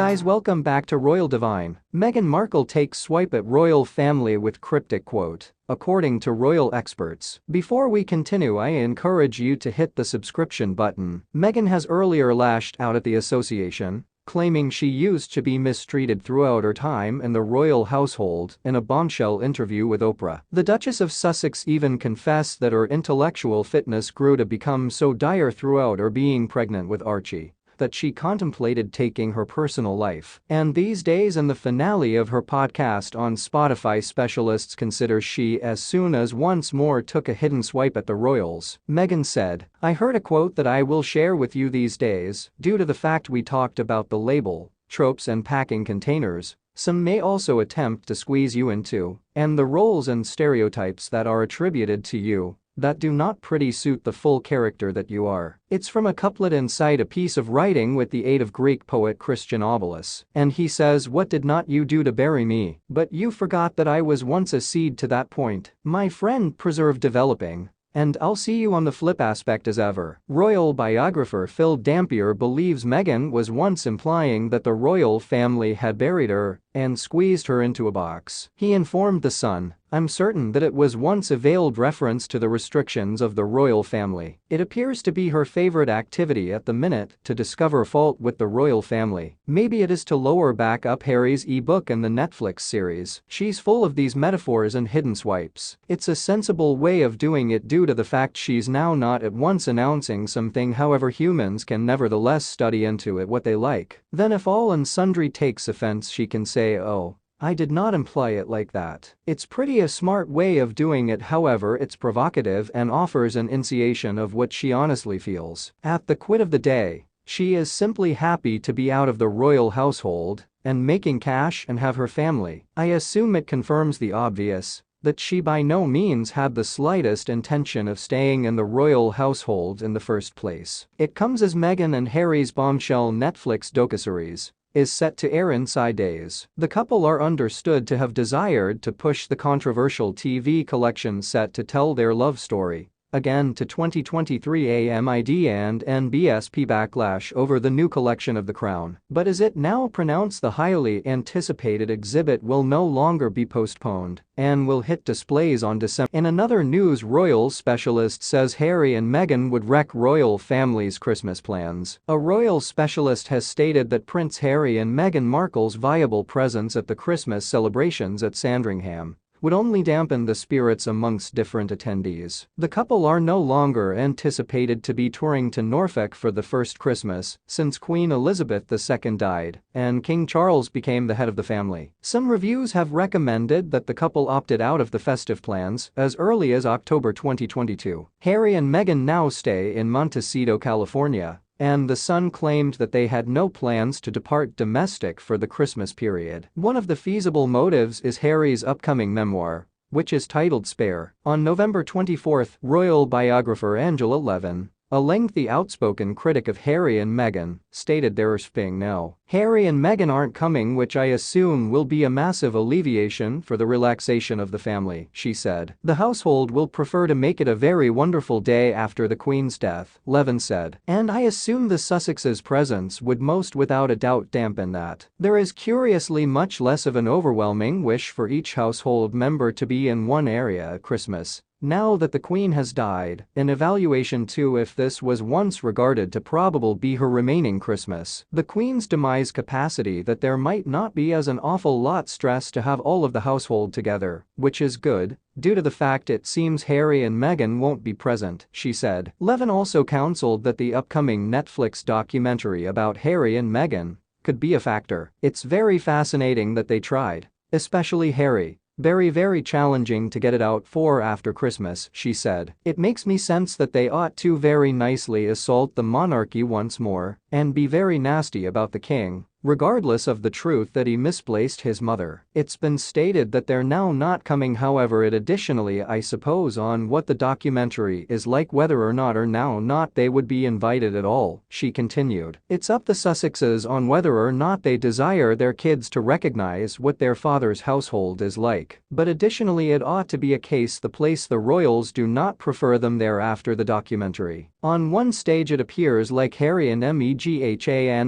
guys, welcome back to Royal Divine. Meghan Markle takes swipe at royal family with cryptic quote, according to royal experts. Before we continue, I encourage you to hit the subscription button. Meghan has earlier lashed out at the association, claiming she used to be mistreated throughout her time in the royal household in a bombshell interview with Oprah. The Duchess of Sussex even confessed that her intellectual fitness grew to become so dire throughout her being pregnant with Archie that she contemplated taking her personal life. And these days, in the finale of her podcast on Spotify, specialists consider she as soon as once more took a hidden swipe at the royals. Meghan said, "I heard a quote that I will share with you these days. Due to the fact we talked about the label, tropes and packing containers, some may also attempt to squeeze you into, and the roles and stereotypes that are attributed to you that do not pretty suit the full character that you are." It's from a couplet inside a piece of writing with the aid of Greek poet Christian Obolus. And he says, "What did not you do to bury me? But you forgot that I was once a seed to that point. My friend, preserve developing. And I'll see you on the flip aspect as ever." Royal biographer Phil Dampier believes Meghan was once implying that the royal family had buried her and squeezed her into a box. He informed The Sun, "I'm certain that it was once a veiled reference to the restrictions of the royal family. It appears to be her favorite activity at the minute to discover fault with the royal family. Maybe it is to lower back up Harry's ebook and the Netflix series. She's full of these metaphors and hidden swipes. It's a sensible way of doing it due to the fact she's now not at once announcing something, however humans can nevertheless study into it what they like. Then if all and sundry takes offense, she can say, 'Oh, I did not imply it like that.' It's pretty a smart way of doing it, however it's provocative and offers an insinuation of what she honestly feels. At the quid of the day, she is simply happy to be out of the royal household and making cash and have her family. I assume it confirms the obvious, that she by no means had the slightest intention of staying in the royal household in the first place." It comes as Meghan and Harry's bombshell Netflix docuseries is set to air inside days. The couple are understood to have desired to push the controversial TV collection set to tell their love story again to 2023 amid and NBSP backlash over the new collection of The Crown. But as it now pronounced, the highly anticipated exhibit will no longer be postponed and will hit displays on December. In another news, royal specialist says Harry and Meghan would wreck royal family's Christmas plans. A royal specialist has stated that Prince Harry and Meghan Markle's viable presence at the Christmas celebrations at Sandringham would only dampen the spirits amongst different attendees. The couple are no longer anticipated to be touring to Norfolk for the first Christmas since Queen Elizabeth II died and King Charles became the head of the family. Some reviews have recommended that the couple opted out of the festive plans as early as October 2022. Harry and Meghan now stay in Montecito, California, and The Sun claimed that they had no plans to depart domestic for the Christmas period. One of the feasible motives is Harry's upcoming memoir, which is titled Spare. On November 24, royal biographer Angela Levin, a lengthy outspoken critic of Harry and Meghan, stated they're sping no. Harry and Meghan aren't coming, which I assume will be a massive alleviation for the relaxation of the family, she said. The household will prefer to make it a very wonderful day after the Queen's death, Levin said. And I assume the Sussexes' presence would most without a doubt dampen that. There is curiously much less of an overwhelming wish for each household member to be in one area at Christmas now that the Queen has died. An evaluation too, if this was once regarded to probable be her remaining Christmas. The Queen's demise capacity that there might not be as an awful lot stress to have all of the household together, which is good, due to the fact it seems Harry and Meghan won't be present, she said. Levin also counseled that the upcoming Netflix documentary about Harry and Meghan could be a factor. It's very fascinating that they tried, especially Harry. Very challenging to get it out for after Christmas, she said. It makes me sense that they ought to very nicely assault the monarchy once more and be very nasty about the king, regardless of the truth that he misplaced his mother. It's been stated that they're now not coming, however it additionally I suppose on what the documentary is like whether or not they would be invited at all, she continued. It's up the Sussexes on whether or not they desire their kids to recognize what their father's household is like. But additionally it ought to be a case the place the royals do not prefer them there after the documentary. On one stage it appears like Harry and Meghan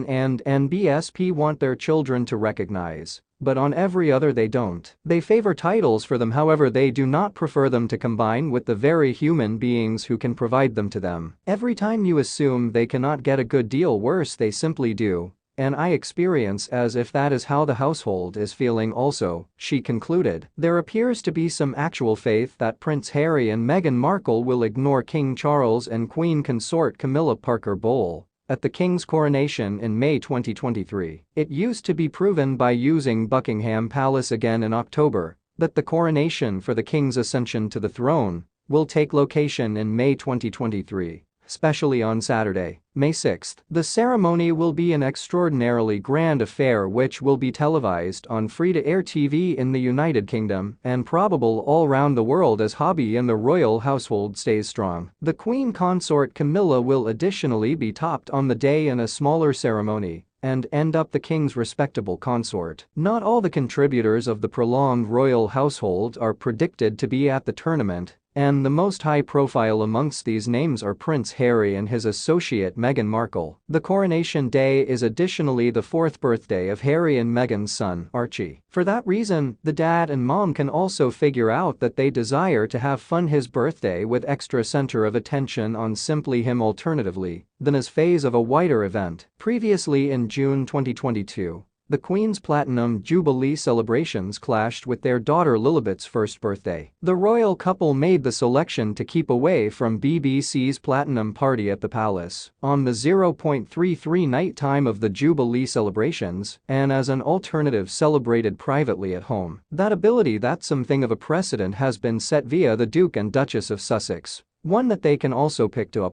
and NBSP TV want their children to recognize, but on every other they don't. They favor titles for them, however they do not prefer them to combine with the very human beings who can provide them to them. Every time you assume they cannot get a good deal, worse they simply do. And I experience as if that is how the household is feeling also, she concluded. There appears to be some actual faith that Prince Harry and Meghan Markle will ignore King Charles and Queen Consort Camilla Parker Bowles at the King's coronation in May 2023. It used to be proven by using Buckingham Palace again in October that the coronation for the King's ascension to the throne will take location in May 2023. Especially on Saturday, May 6. The ceremony will be an extraordinarily grand affair which will be televised on free-to-air TV in the United Kingdom and probable all around the world as hobby in the royal household stays strong. The Queen Consort Camilla will additionally be topped on the day in a smaller ceremony and end up the King's respectable consort. Not all the contributors of the prolonged royal household are predicted to be at the tournament, and the most high-profile amongst these names are Prince Harry and his associate Meghan Markle. The coronation day is additionally the 4th birthday of Harry and Meghan's son, Archie. For that reason, the dad and mom can also figure out that they desire to have fun his birthday with extra center of attention on simply him alternatively than as phase of a wider event. Previously in June 2022, the Queen's Platinum Jubilee celebrations clashed with their daughter Lilibet's first birthday. The royal couple made the selection to keep away from BBC's Platinum Party at the Palace on the 0.33 night time of the Jubilee celebrations and as an alternative celebrated privately at home. That's something of a precedent has been set via the Duke and Duchess of Sussex, one that they can also pick up